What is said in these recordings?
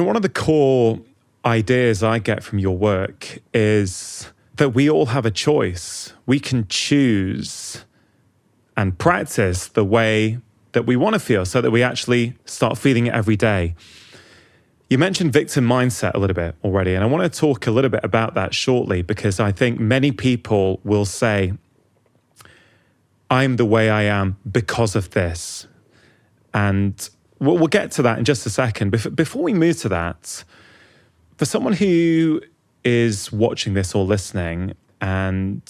One of the core ideas I get from your work is that we all have a choice. We can choose and practice the way that we want to feel so that we actually start feeling it every day. You mentioned victim mindset a little bit already, and I want to talk a little bit about that shortly, because I think many people will say, I'm the way I am because of this. And we'll get to that in just a second. Before we move to that, for someone who is watching this or listening and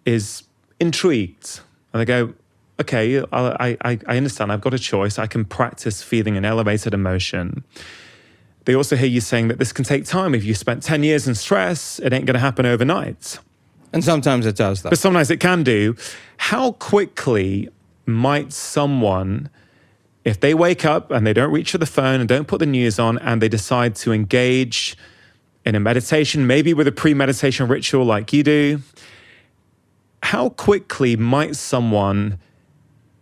is intrigued, and they go, okay, I understand, I've got a choice, I can practice feeling an elevated emotion. They also hear you saying that this can take time. If you spent 10 years in stress, it ain't going to happen overnight. And sometimes it does, though. But sometimes it can do. How quickly might someone, if they wake up and they don't reach for the phone and don't put the news on and they decide to engage in a meditation, maybe with a pre-meditation ritual like you do, how quickly might someone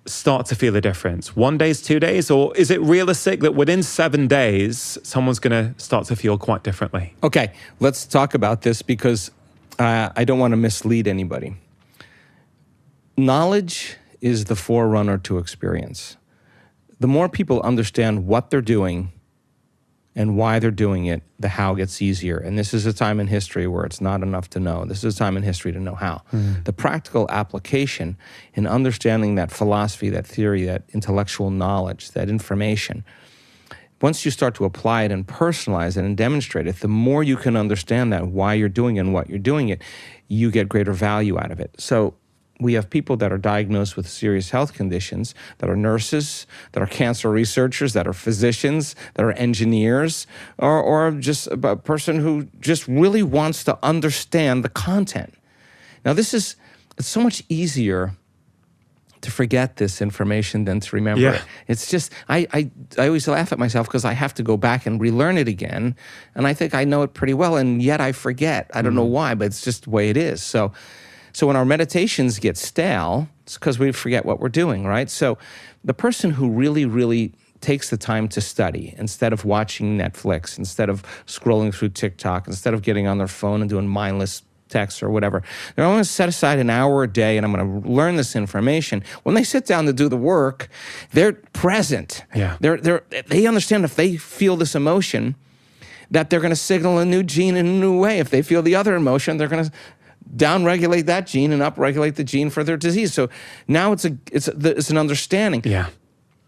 start to feel a difference? 1 day, 2 days? Or is it realistic that within 7 days, someone's going to start to feel quite differently? Okay, let's talk about this because I don't want to mislead anybody. Knowledge is the forerunner to experience. The more people understand what they're doing and why they're doing it, the how gets easier. And this is a time in history where it's not enough to know. This is a time in history to know how. The practical application in understanding that philosophy, that theory, that intellectual knowledge, that information, once you start to apply it and personalize it and demonstrate it, the more you can understand that, why you're doing it and what you're doing it, you get greater value out of it. So we have people that are diagnosed with serious health conditions, that are nurses, that are cancer researchers, that are physicians, that are engineers, or just a person who just really wants to understand the content. Now it's so much easier to forget this information than to remember it. It's just, I always laugh at myself because I have to go back and relearn it again, and I think I know it pretty well, and yet I forget. I don't know why, but it's just the way it is. So when our meditations get stale, it's because we forget what we're doing, right? So the person who really, really takes the time to study instead of watching Netflix, instead of scrolling through TikTok, instead of getting on their phone and doing mindless texts or whatever, they're going to set aside an hour a day and I'm going to learn this information. When they sit down to do the work, they're present. Yeah. They understand if they feel this emotion, that they're going to signal a new gene in a new way. If they feel the other emotion, they're going to down-regulate that gene and up-regulate the gene for their disease. So now it's an understanding. Yeah.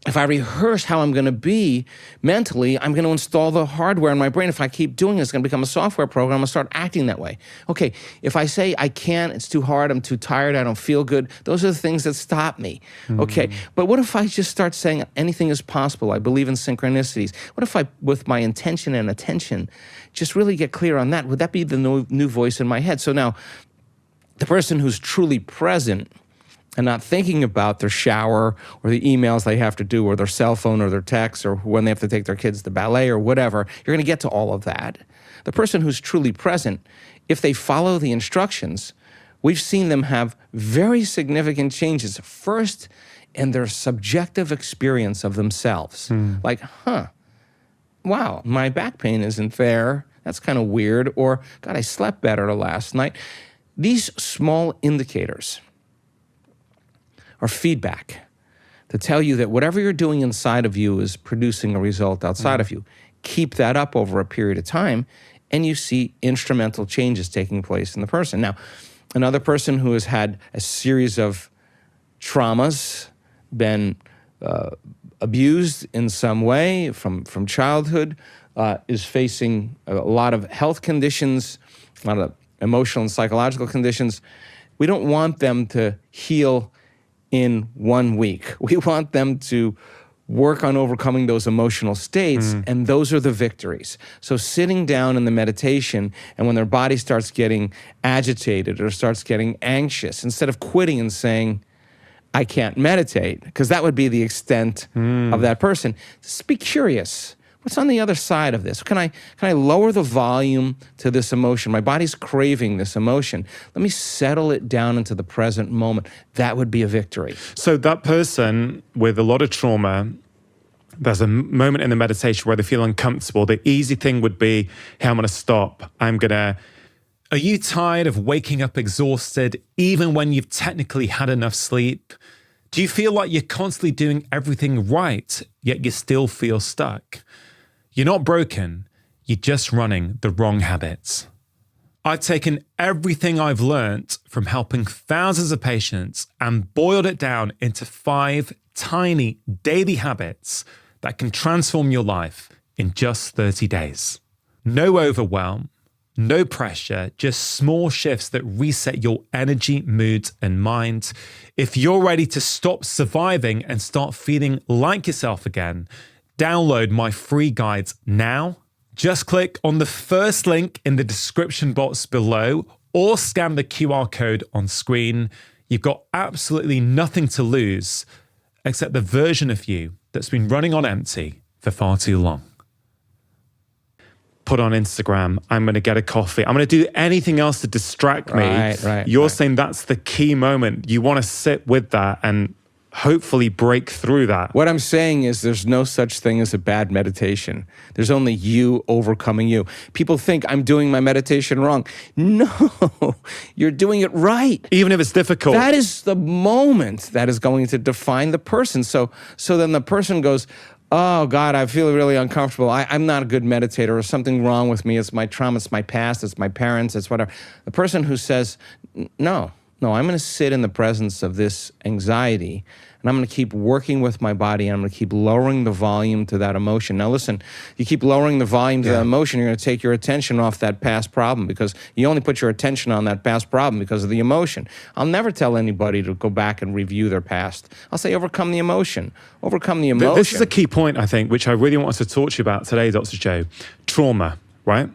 If I rehearse how I'm going to be mentally, I'm going to install the hardware in my brain. If I keep doing this, it's going to become a software program. I'm going to start acting that way. Okay, if I say I can't, it's too hard, I'm too tired, I don't feel good, those are the things that stop me. Okay, but what if I just start saying anything is possible? I believe in synchronicities. What if I, with my intention and attention, just really get clear on that? Would that be the new voice in my head? So now, the person who's truly present and not thinking about their shower or the emails they have to do or their cell phone or their texts or when they have to take their kids to ballet or whatever, you're going to get to all of that. The person who's truly present, if they follow the instructions, we've seen them have very significant changes. First, in their subjective experience of themselves. Like, wow, my back pain isn't there. That's kind of weird. Or, God, I slept better last night. These small indicators are feedback to tell you that whatever you're doing inside of you is producing a result outside of you. Keep that up over a period of time, and you see instrumental changes taking place in the person. Now, another person who has had a series of traumas, been abused in some way from childhood, is facing a lot of health conditions, a lot of emotional and psychological conditions. We don't want them to heal in 1 week. We want them to work on overcoming those emotional states, and those are the victories. So sitting down in the meditation, and when their body starts getting agitated or starts getting anxious, instead of quitting and saying, I can't meditate, because that would be the extent of that person, just be curious. What's on the other side of this? Can I lower the volume to this emotion? My body's craving this emotion. Let me settle it down into the present moment. That would be a victory. So that person with a lot of trauma there's a moment in the meditation where they feel uncomfortable, the easy thing would be, hey, I'm going to stop. Are you tired of waking up exhausted even when you've technically had enough sleep? Do you feel like you're constantly doing everything right, yet you still feel stuck? You're not broken, you're just running the wrong habits. I've taken everything I've learned from helping thousands of patients and boiled it down into 5 tiny daily habits that can transform your life in just 30 days. No overwhelm, no pressure, just small shifts that reset your energy, mood, and mind. If you're ready to stop surviving and start feeling like yourself again, download my free guides now. Just click on the first link in the description box below or scan the QR code on screen. You've got absolutely nothing to lose except the version of you that's been running on empty for far too long. Put on Instagram, I'm going to get a coffee. I'm going to do anything else to distract me. You're saying that's the key moment. You want to sit with that and hopefully break through that. What I'm saying is there's no such thing as a bad meditation. There's only you overcoming you. People think I'm doing my meditation wrong. No, you're doing it right. Even if it's difficult. That is the moment that is going to define the person. So then the person goes, oh God, I feel really uncomfortable. I'm not a good meditator. There's something wrong with me. It's my trauma, it's my past, it's my parents, it's whatever. The person who says, no, I'm going to sit in the presence of this anxiety and I'm going to keep working with my body and I'm going to keep lowering the volume to that emotion. Now listen, you keep lowering the volume to that emotion, you're going to take your attention off that past problem because you only put your attention on that past problem because of the emotion. I'll never tell anybody to go back and review their past. I'll say overcome the emotion. Overcome the emotion. This is a key point, I think, which I really want us to talk to you about today, Dr. Joe. Trauma, right?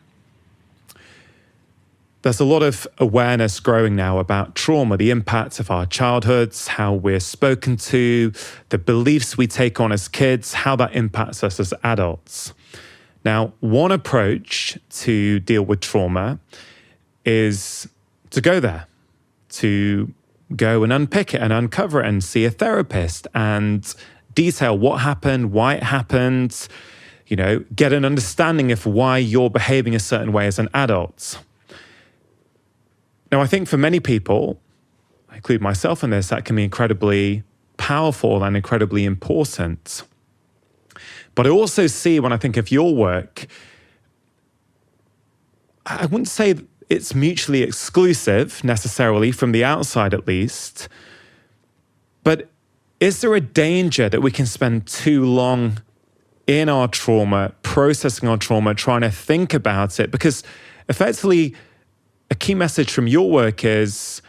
There's a lot of awareness growing now about trauma, the impacts of our childhoods, how we're spoken to, the beliefs we take on as kids, how that impacts us as adults. Now, one approach to deal with trauma is to go there, to go and unpick it and uncover it and see a therapist and detail what happened, why it happened, get an understanding of why you're behaving a certain way as an adult. Now, I think for many people, I include myself in this, that can be incredibly powerful and incredibly important. But I also see when I think of your work, I wouldn't say it's mutually exclusive necessarily from the outside at least, but is there a danger that we can spend too long in our trauma, processing our trauma, trying to think about it? Because effectively, a key message from your work is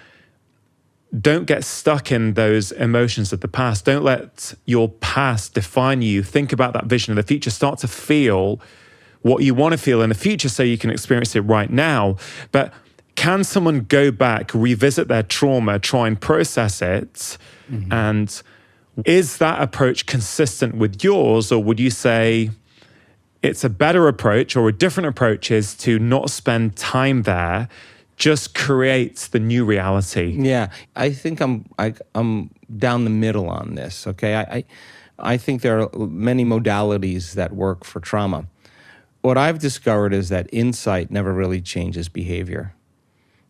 don't get stuck in those emotions of the past. Don't let your past define you. Think about that vision of the future. Start to feel what you want to feel in the future so you can experience it right now. But can someone go back, revisit their trauma, try and process it? Mm-hmm. And is that approach consistent with yours? Or would you say it's a better approach or a different approach is to not spend time there, just create the new reality? Yeah, I think I'm down the middle on this, okay? I think there are many modalities that work for trauma. What I've discovered is that insight never really changes behavior.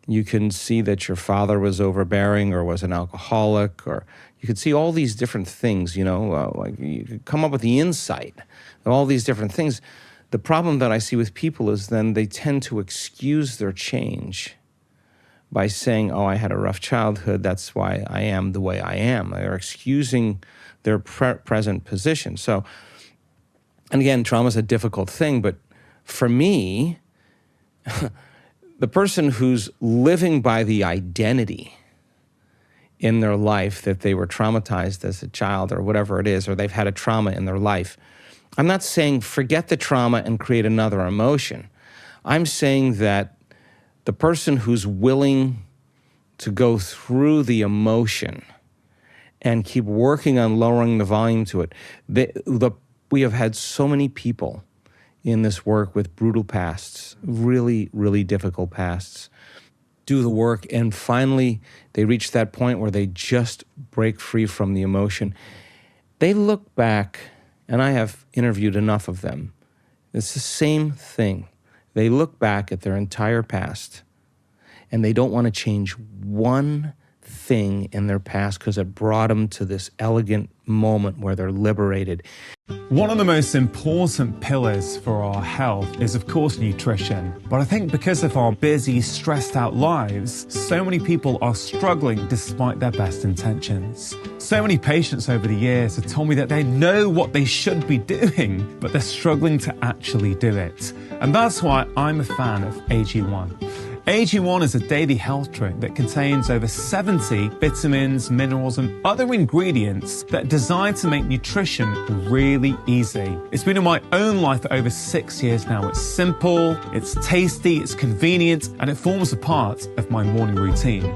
You can see that your father was overbearing or was an alcoholic, or you could see all these different things, like you could come up with the insight of all these different things. The problem that I see with people is then they tend to excuse their change by saying, oh, I had a rough childhood, that's why I am the way I am. They're excusing their present position. So, and again, trauma is a difficult thing, but for me, the person who's living by the identity in their life that they were traumatized as a child or whatever it is, or they've had a trauma in their life, I'm not saying forget the trauma and create another emotion. I'm saying that the person who's willing to go through the emotion and keep working on lowering the volume to it. We have had so many people in this work with brutal pasts, really, really difficult pasts, do the work, and finally they reach that point where they just break free from the emotion. They look back and I have interviewed enough of them, it's the same thing. They look back at their entire past, and they don't want to change one thing in their past because it brought them to this elegant moment where they're liberated. One of the most important pillars for our health is, of course, nutrition. But I think because of our busy, stressed out lives, so many people are struggling despite their best intentions. So many patients over the years have told me that they know what they should be doing, but they're struggling to actually do it. And that's why I'm a fan of AG1. AG1 is a daily health drink that contains over 70 vitamins, minerals, and other ingredients that are designed to make nutrition really easy. It's been in my own life for over 6 years now. It's simple, it's tasty, it's convenient, and it forms a part of my morning routine.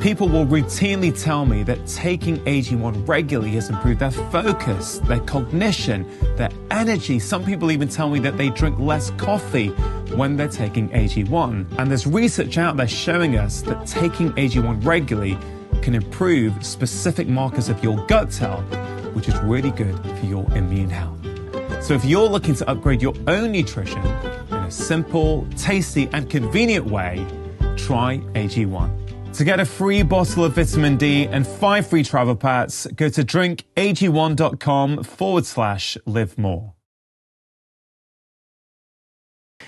People will routinely tell me that taking AG1 regularly has improved their focus, their cognition, their energy. Some people even tell me that they drink less coffee when they're taking AG1. And there's research out there showing us that taking AG1 regularly can improve specific markers of your gut health, which is really good for your immune health. So if you're looking to upgrade your own nutrition in a simple, tasty, and convenient way, try AG1. To get a free bottle of vitamin D and 5 free travel packs, go to drinkag1.com/live more.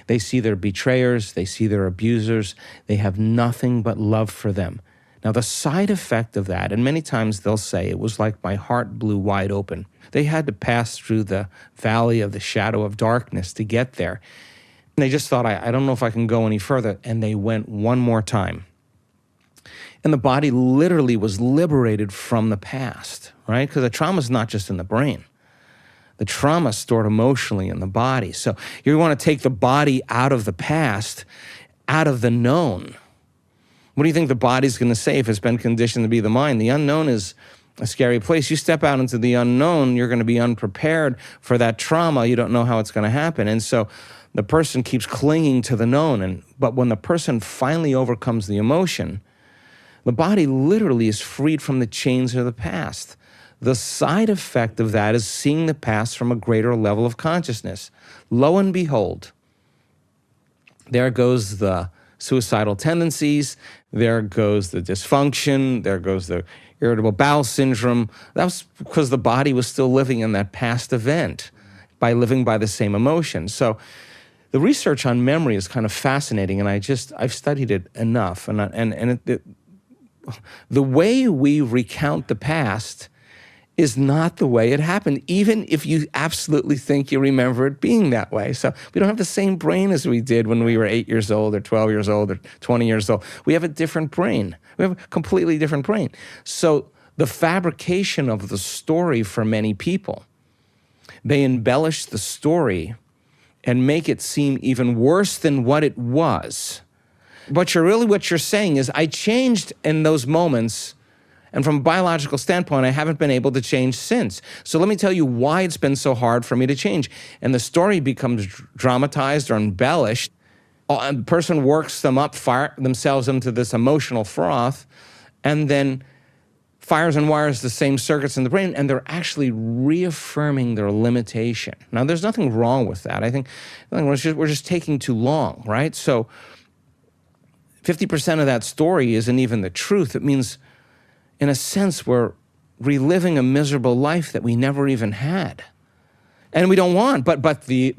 They see their betrayers, they see their abusers, they have nothing but love for them. Now, the side effect of that, and many times they'll say, it was like my heart blew wide open. They had to pass through the valley of the shadow of darkness to get there. And they just thought, I don't know if I can go any further, and they went one more time. And the body literally was liberated from the past, right? Because the trauma is not just in the brain. The trauma is stored emotionally in the body. So you want to take the body out of the past, out of the known. What do you think the body's going to say if it's been conditioned to be the mind? The unknown is a scary place. You step out into the unknown, you're going to be unprepared for that trauma. You don't know how it's going to happen. And so the person keeps clinging to the known. But when the person finally overcomes the emotion, the body literally is freed from the chains of the past. The side effect of that is seeing the past from a greater level of consciousness. Lo and behold, there goes the suicidal tendencies, there goes the dysfunction, there goes the irritable bowel syndrome. That was because the body was still living in that past event by living by the same emotion. So the research on memory is kind of fascinating, and I've studied it enough. The way we recount the past is not the way it happened, even if you absolutely think you remember it being that way. So we don't have the same brain as we did when we were 8 years old or 12 years old or 20 years old. We have a different brain. We have a completely different brain. So the fabrication of the story for many people, they embellish the story and make it seem even worse than what it was. But what you're saying is, I changed in those moments, and from a biological standpoint, I haven't been able to change since. So let me tell you why it's been so hard for me to change. And the story becomes dramatized or embellished. And the person works them up, fire themselves into this emotional froth, and then fires and wires the same circuits in the brain, and they're actually reaffirming their limitation. Now, there's nothing wrong with that. I think we're just taking too long, right? So 50% of that story isn't even the truth. It means, in a sense, we're reliving a miserable life that we never even had, and we don't want. But the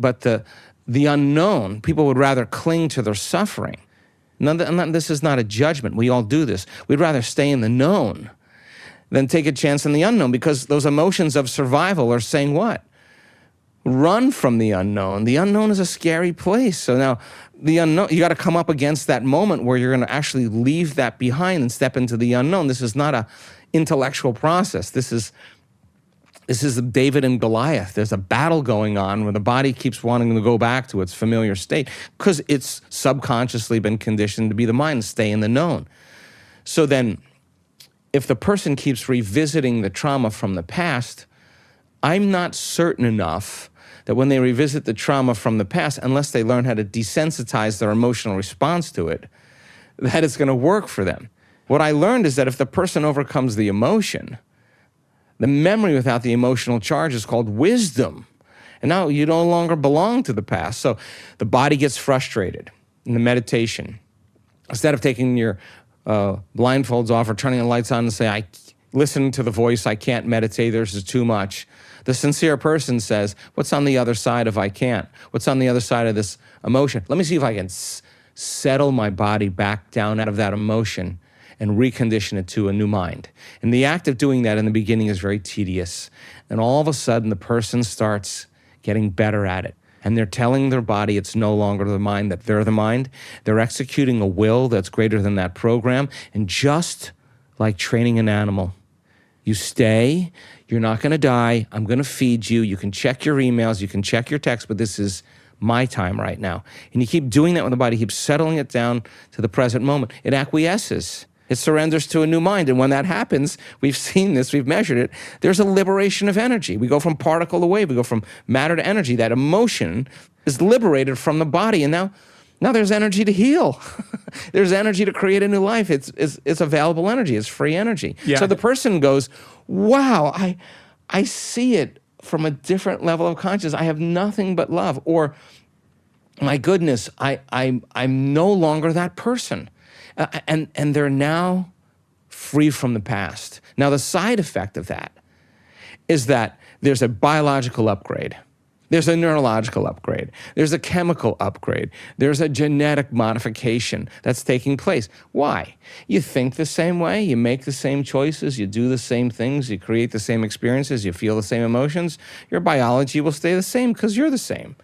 unknown, people would rather cling to their suffering. This is not a judgment. We all do this. We'd rather stay in the known than take a chance in the unknown, because those emotions of survival are saying what? Run from the unknown. The unknown is a scary place. So now the unknown, you got to come up against that moment where you're going to actually leave that behind and step into the unknown. This is not a intellectual process. This is David and Goliath. There's a battle going on where the body keeps wanting to go back to its familiar state because it's subconsciously been conditioned to be the mind, stay in the known. So then if the person keeps revisiting the trauma from the past, I'm not certain enough that when they revisit the trauma from the past, unless they learn how to desensitize their emotional response to it, that it's going to work for them. What I learned is that if the person overcomes the emotion, The memory without the emotional charge is called wisdom. And now you no longer belong to the past. So the body gets frustrated in the meditation. Instead of taking your blindfolds off or turning the lights on and say, listen to the voice, I can't meditate, this is too much. The sincere person says, what's on the other side of I can't? What's on the other side of this emotion? Let me see if I can settle my body back down out of that emotion and recondition it to a new mind. And the act of doing that in the beginning is very tedious. And all of a sudden, the person starts getting better at it. And they're telling their body it's no longer the mind, that they're the mind. They're executing a will that's greater than that program. And just like training an animal, you stay, you're not going to die, I'm going to feed you, you can check your emails, you can check your texts, but this is my time right now. And you keep doing that with the body, keep settling it down to the present moment. It acquiesces. It surrenders to a new mind. And when that happens, we've seen this, we've measured it, there's a liberation of energy. We go from particle to wave, we go from matter to energy. That emotion is liberated from the body. And now there's energy to heal. There's energy to create a new life. It's available energy. It's free energy. Yeah. So the person goes, wow, I see it from a different level of consciousness. I have nothing but love. Or, my goodness, I'm no longer that person. And they're now free from the past. Now, the side effect of that is that there's a biological upgrade. There's a neurological upgrade. There's a chemical upgrade. There's a genetic modification that's taking place. Why? You think the same way, you make the same choices, you do the same things, you create the same experiences, you feel the same emotions. Your biology will stay the same because you're the same.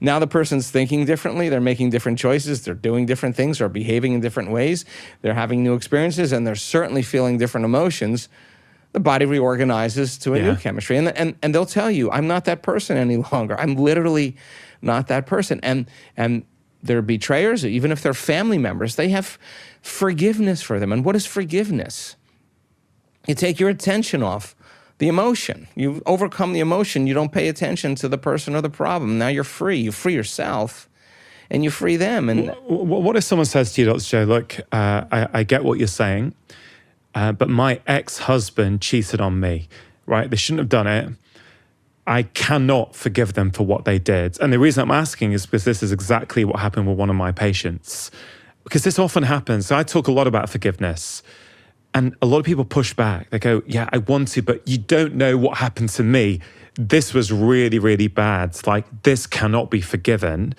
Now the person's thinking differently, they're making different choices, they're doing different things, they're behaving in different ways, they're having new experiences, and they're certainly feeling different emotions. The body reorganizes to a new chemistry. And they'll tell you, I'm not that person any longer. I'm literally not that person. And they're betrayers, even if they're family members, they have forgiveness for them. And what is forgiveness? You take your attention off the emotion. You overcome the emotion. You don't pay attention to the person or the problem. Now you're free. You free yourself and you free them. And what if someone says to you, Dr. Joe, look, I get what you're saying, but my ex-husband cheated on me, right? They shouldn't have done it. I cannot forgive them for what they did. And the reason I'm asking is because this is exactly what happened with one of my patients. Because this often happens. I talk a lot about forgiveness. And a lot of people push back. They go, yeah, I want to, but you don't know what happened to me. This was really, really bad. It's like, this cannot be forgiven.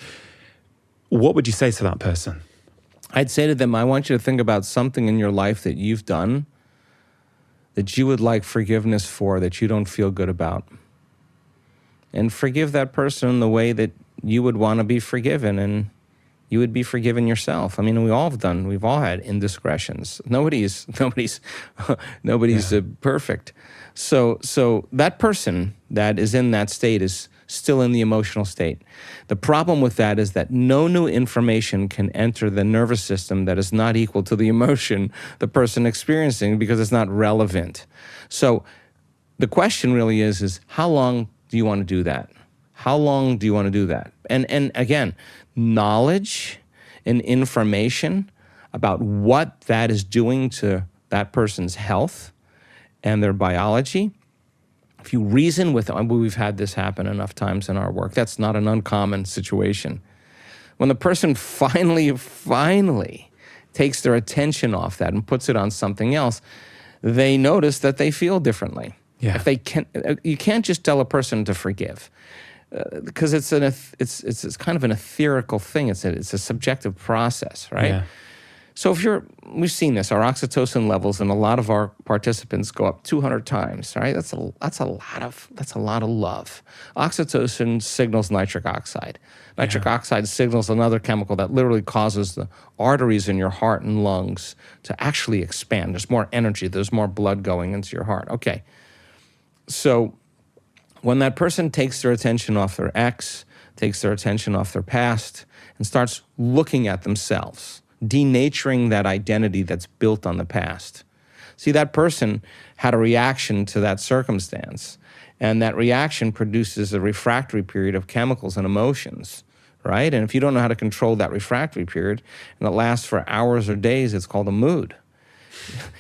What would you say to that person? I'd say to them, I want you to think about something in your life that you've done that you would like forgiveness for, that you don't feel good about. And forgive that person in the way that you would want to be forgiven, and you would be forgiven yourself. I mean, we've all had indiscretions. Nobody's perfect. So that person that is in that state is still in the emotional state. The problem with that is that no new information can enter the nervous system that is not equal to the emotion the person experiencing, because it's not relevant. So the question really is how long do you want to do that? How long do you want to do that? And again, knowledge and information about what that is doing to that person's health and their biology. If you reason with them, we've had this happen enough times in our work. That's not an uncommon situation. When the person finally takes their attention off that and puts it on something else, they notice that they feel differently. Yeah. You can't just tell a person to forgive, because it's kind of an etherical thing. It's a subjective process, right? Yeah. So we've seen this. Our oxytocin levels in a lot of our participants go up 200 times, right? That's a lot of love. Oxytocin signals nitric oxide. Nitric oxide signals another chemical that literally causes the arteries in your heart and lungs to actually expand. There's more energy. There's more blood going into your heart. Okay. So when that person takes their attention off their ex, takes their attention off their past, and starts looking at themselves, denaturing that identity that's built on the past. See, that person had a reaction to that circumstance, and that reaction produces a refractory period of chemicals and emotions, right? And if you don't know how to control that refractory period, and it lasts for hours or days, it's called a mood.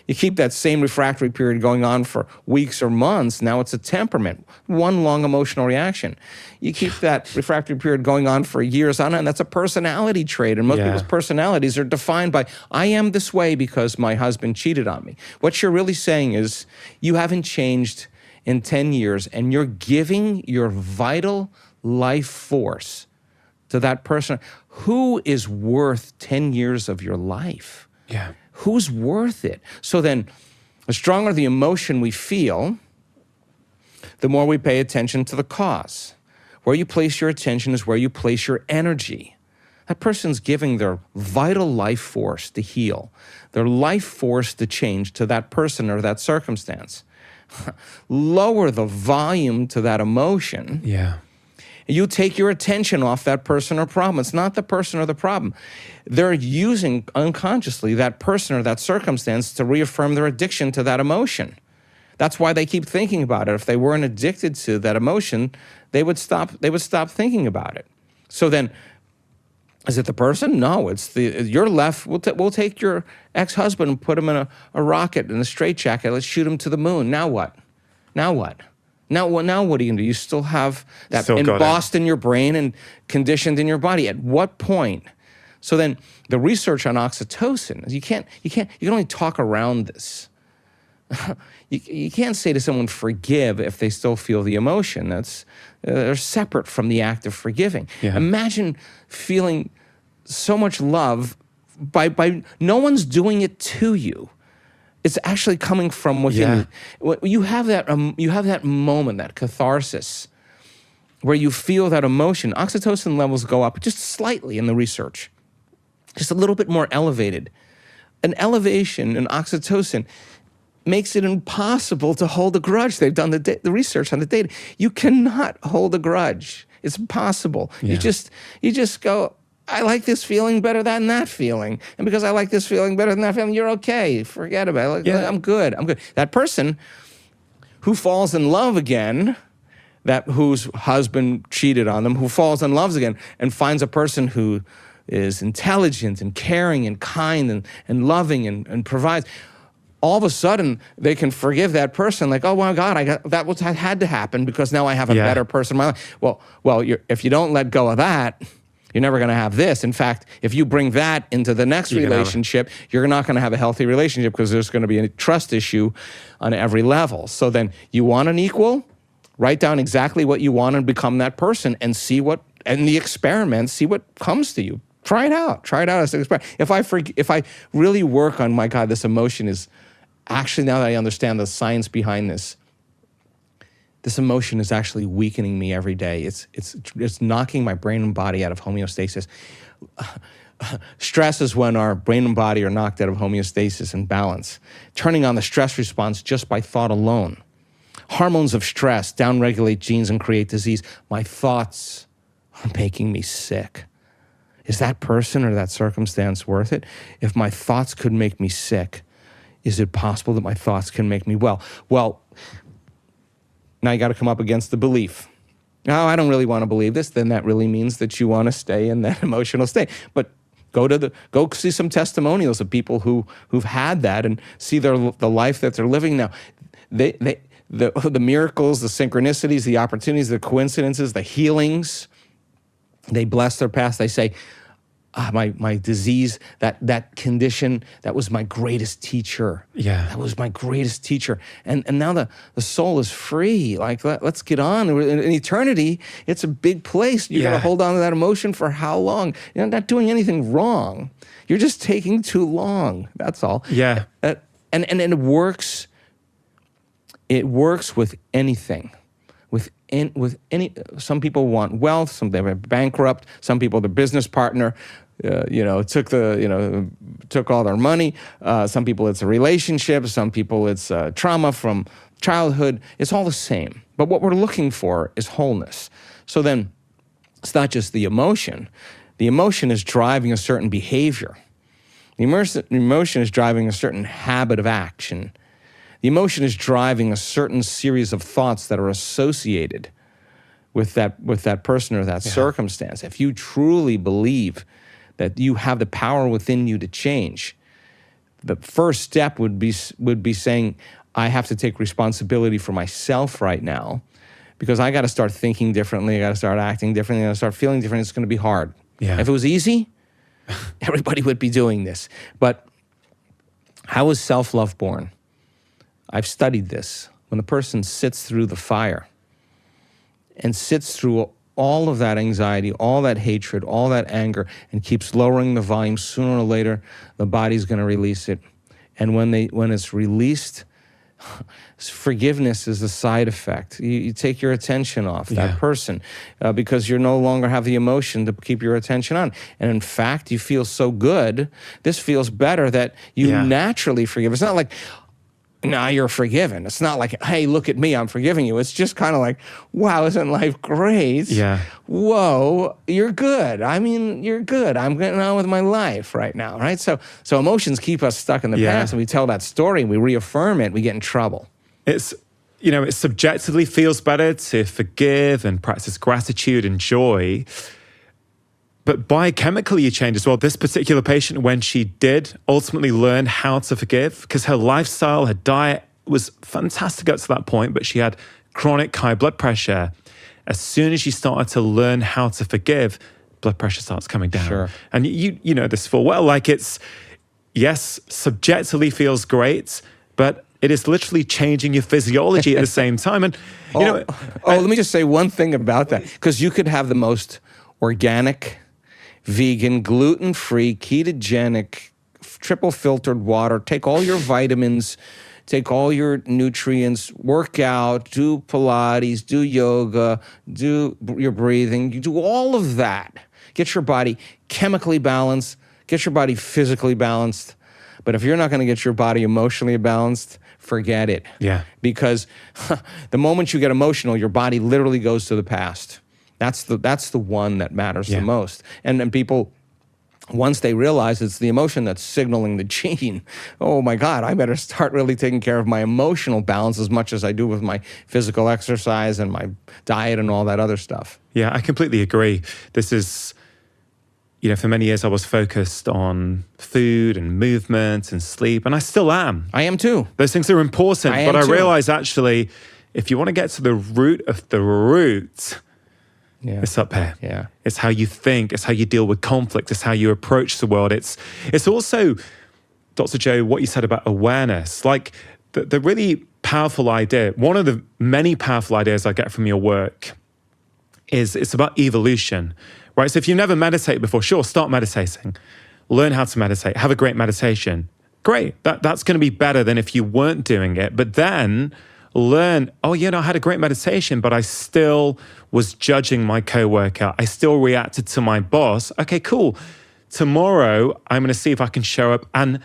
You keep that same refractory period going on for weeks or months, now it's a temperament, one long emotional reaction. You keep that refractory period going on for years on end, that's a personality trait. And most people's personalities are defined by, I am this way because my husband cheated on me. What you're really saying is, you haven't changed in 10 years, and you're giving your vital life force to that person. Who is worth 10 years of your life? Yeah. Who's worth it? So then, the stronger the emotion we feel, the more we pay attention to the cause. Where you place your attention is where you place your energy. That person's giving their vital life force to heal, their life force to change to that person or that circumstance. Lower the volume to that emotion. Yeah. You take your attention off that person or problem. It's not the person or the problem. They're using unconsciously that person or that circumstance to reaffirm their addiction to that emotion. That's why they keep thinking about it. If they weren't addicted to that emotion, they would stop thinking about it. So then, is it the person? No, it's you're left. We'll take your ex-husband and put him in a rocket, in a straitjacket. Let's shoot him to the moon. Now what? Now what? Now what are you going to do? You still have that embossed in your brain and conditioned in your body. At what point? So then the research on oxytocin, you can only talk around this. You can't say to someone, forgive, if they still feel the emotion. They're separate from the act of forgiving. Yeah. Imagine feeling so much love by no one's doing it to you. It's actually coming from within you. You have that moment, that catharsis, where you feel that emotion. Oxytocin levels go up just slightly in the research, just a little bit more elevated. An elevation in oxytocin makes it impossible to hold a grudge. They've done the research on the data. You cannot hold a grudge. It's impossible. Yeah. You just go, I like this feeling better than that feeling. And because I like this feeling better than that feeling, you're okay. Forget about it. I'm good. That person who falls in love again, whose husband cheated on them, who falls in love again and finds a person who is intelligent and caring and kind and loving and provides, all of a sudden they can forgive that person. Like, oh my God, that had to happen because now I have a better person in my life. Well, if you don't let go of that, you're never going to have this. In fact, if you bring that into the next relationship, you're not going to have a healthy relationship because there's going to be a trust issue on every level. So then you want an equal? Write down exactly what you want and become that person and see what comes to you. Try it out as an experiment. If I really work on, my God, this emotion is actually, now that I understand the science behind this emotion is actually weakening me every day. It's knocking my brain and body out of homeostasis. Stress is when our brain and body are knocked out of homeostasis and balance. Turning on the stress response just by thought alone. Hormones of stress downregulate genes and create disease. My thoughts are making me sick. Is that person or that circumstance worth it? If my thoughts could make me sick, is it possible that my thoughts can make me well? Well, now you got to come up against the belief. No, I don't really want to believe this. Then that really means that you want to stay in that emotional state. But go see some testimonials of people who've had that and see the life that they're living now. The miracles, the synchronicities, the opportunities, the coincidences, the healings. They bless their past. They say, my disease, that condition, that was my greatest teacher. Yeah. That was my greatest teacher. And now the soul is free. Like, let's get on. In eternity, it's a big place. You got to hold on to that emotion for how long? You're not doing anything wrong. You're just taking too long. That's all. Yeah. And it works. It works with anything. With any, some people want wealth, some they're bankrupt, some people, their business partner, took all their money. Some people it's a relationship, some people it's trauma from childhood. It's all the same. But what we're looking for is wholeness. So then it's not just the emotion. The emotion is driving a certain behavior. The emotion is driving a certain habit of action. The emotion is driving a certain series of thoughts that are associated with that person or that circumstance. If you truly believe that you have the power within you to change, the first step would be saying, I have to take responsibility for myself right now, because I got to start thinking differently. I got to start acting differently. I got to start feeling different. It's going to be hard. Yeah. If it was easy, everybody would be doing this. But how is self-love born? I've studied this. When the person sits through the fire and sits through all of that anxiety, all that hatred, all that anger, and keeps lowering the volume, sooner or later, the body's going to release it. And when it's released, forgiveness is a side effect. You take your attention off that person because you no longer have the emotion to keep your attention on. And in fact, you feel so good, this feels better, that you naturally forgive. It's not like, now you're forgiven. It's not like, hey, look at me, I'm forgiving you. It's just kind of like, wow, isn't life great? Yeah. Whoa, you're good. I mean, you're good. I'm getting on with my life right now, right? So emotions keep us stuck in the past, and we tell that story, and we reaffirm it, we get in trouble. It's, it subjectively feels better to forgive and practice gratitude and joy. But biochemically, you change as well. This particular patient, when she did ultimately learn how to forgive, because her lifestyle, her diet was fantastic up to that point, but she had chronic high blood pressure. As soon as she started to learn how to forgive, blood pressure starts coming down. Sure. And you know this full well. Like, it's, yes, subjectively feels great, but it is literally changing your physiology at the same time. And let me just say one thing about that, because you could have the most organic, vegan, gluten-free, ketogenic, triple filtered water, take all your vitamins, take all your nutrients, work out, do Pilates, do yoga, do your breathing, you do all of that. Get your body chemically balanced, get your body physically balanced. But if you're not going to get your body emotionally balanced, forget it. Yeah. Because the moment you get emotional, your body literally goes to the past. That's the one that matters the most. And people, once they realize it's the emotion that's signaling the gene, oh my God, I better start really taking care of my emotional balance as much as I do with my physical exercise and my diet and all that other stuff. Yeah, I completely agree. This is, for many years I was focused on food and movement and sleep, and I still am. I am too. Those things are important, but I realize actually, if you want to get to the root of the root, it's up here. Yeah. It's how you think. It's how you deal with conflict. It's how you approach the world. It's also, Dr. Joe, what you said about awareness. Like the really powerful idea, one of the many powerful ideas I get from your work is it's about evolution, right? So if you've never meditated before, sure, start meditating. Learn how to meditate. Have a great meditation. Great. That's going to be better than if you weren't doing it. But then learn, I had a great meditation, but I still was judging my coworker. I still reacted to my boss. Okay, cool. Tomorrow, I'm going to see if I can show up and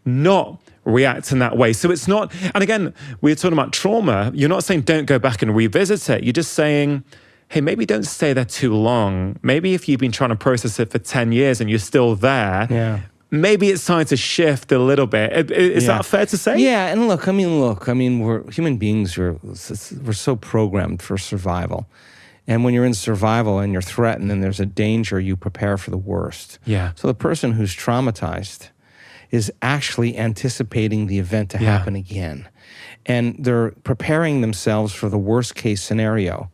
not react in that way. So it's not, and again, we're talking about trauma. You're not saying don't go back and revisit it. You're just saying, hey, maybe don't stay there too long. Maybe if you've been trying to process it for 10 years and you're still there, maybe it's time to shift a little bit. Is that fair to say? Yeah, and look, we're human beings, we're so programmed for survival. And when you're in survival and you're threatened and there's a danger, you prepare for the worst. Yeah. So the person who's traumatized is actually anticipating the event to happen again. And they're preparing themselves for the worst case scenario,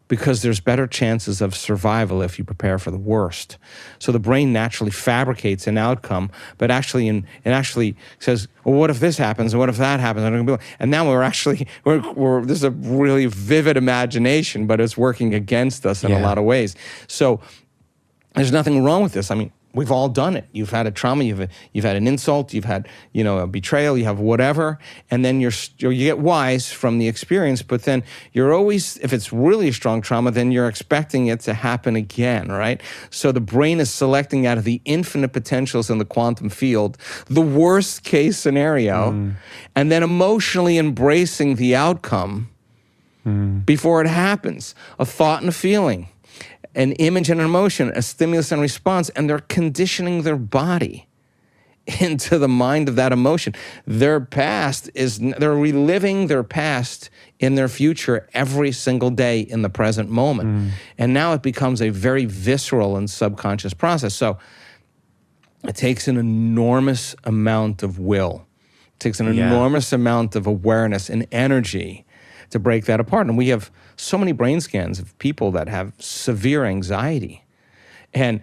because there's better chances of survival if you prepare for the worst. So the brain naturally fabricates an outcome, but it actually says, well, what if this happens? And what if that happens? And now this is a really vivid imagination, but it's working against us in a lot of ways. So there's nothing wrong with this. We've all done it. You've had a trauma, you've had an insult, you've had, a betrayal, you have whatever, and then you get wise from the experience, but then you're always, if it's really a strong trauma, then you're expecting it to happen again, right? So the brain is selecting out of the infinite potentials in the quantum field the worst case scenario, and then emotionally embracing the outcome before it happens. A thought and a feeling, an image and an emotion, a stimulus and response, and they're conditioning their body into the mind of that emotion. They're reliving their past in their future every single day in the present moment. And now it becomes a very visceral and subconscious process. So It takes an enormous amount of will. It takes an enormous amount of awareness and energy to break that apart. And we have so many brain scans of people that have severe anxiety. And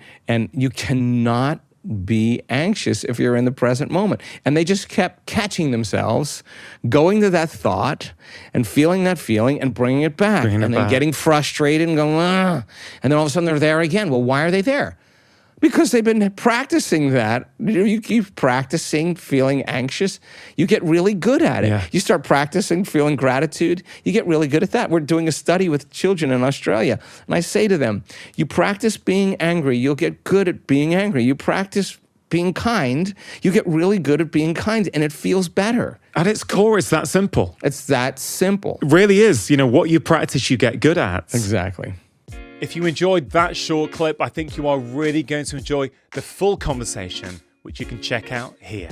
you cannot be anxious if you're in the present moment. And they just kept catching themselves, going to that thought and feeling that feeling and bringing it back. And then getting frustrated and going, ah. And then all of a sudden they're there again. Well, why are they there? Because they've been practicing that. You keep practicing feeling anxious, you get really good at it. Yeah. You start practicing feeling gratitude, you get really good at that. We're doing a study with children in Australia, and I say to them, you practice being angry, you'll get good at being angry. You practice being kind, you get really good at being kind, and it feels better. At its core, it's that simple. It's that simple. It really is. You know, what you practice, you get good at. Exactly. If you enjoyed that short clip, I think you are really going to enjoy the full conversation, which you can check out here.